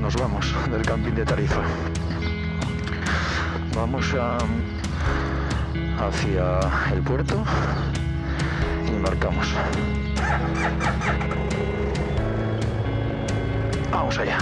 nos vamos del camping de Tarifa. Vamos hacia el puerto y embarcamos. Vamos allá.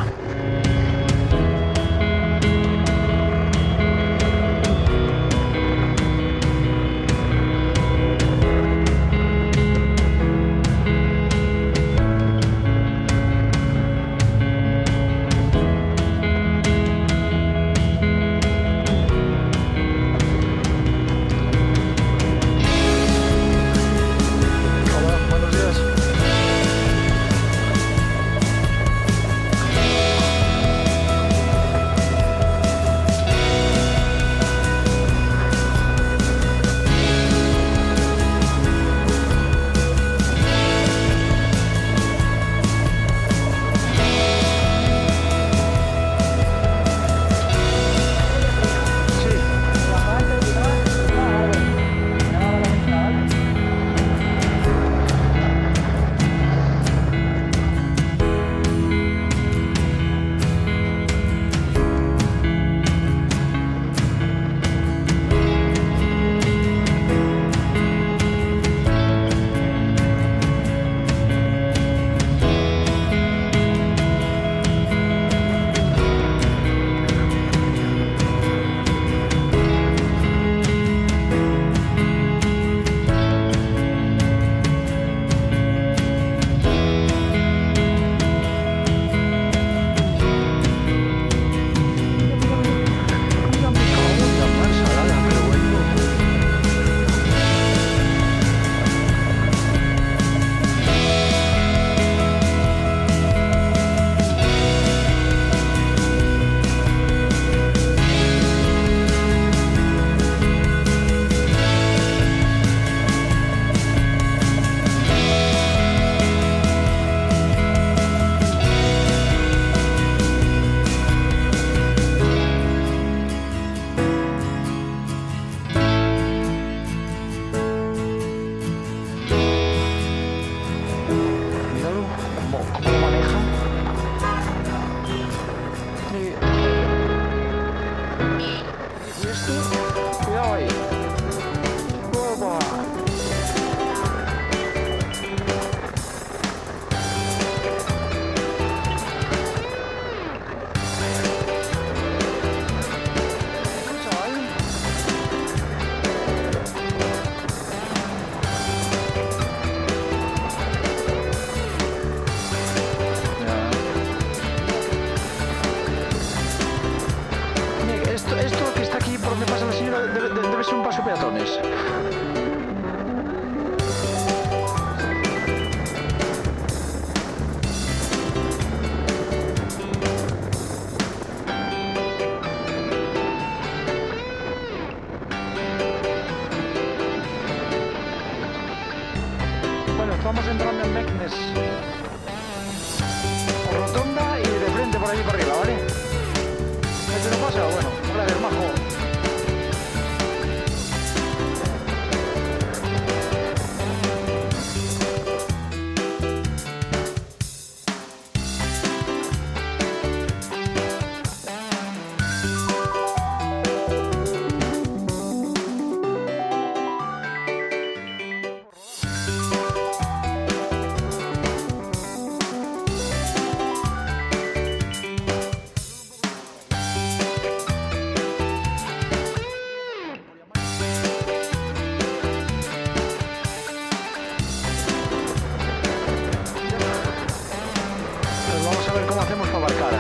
Esto que está aquí por donde pasa la señora debe ser un paso peatones. Bueno, estamos entrando en Meknes por rotonda y de frente por allí para arriba, ¿vale? ¿Este no pasa? Bueno, gracias, majo. Vamos a ver cómo hacemos para abarcar.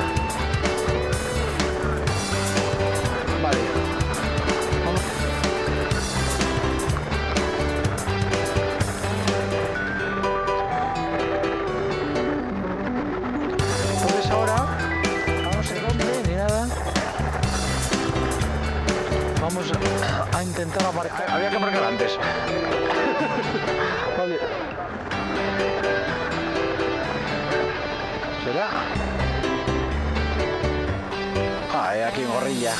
Vale. Vamos. Entonces ahora, no sé dónde ni nada. Vamos a intentar aparcar. Había que aparcar antes. Vale. ¿Será? Ah, aquí en Gorrilla.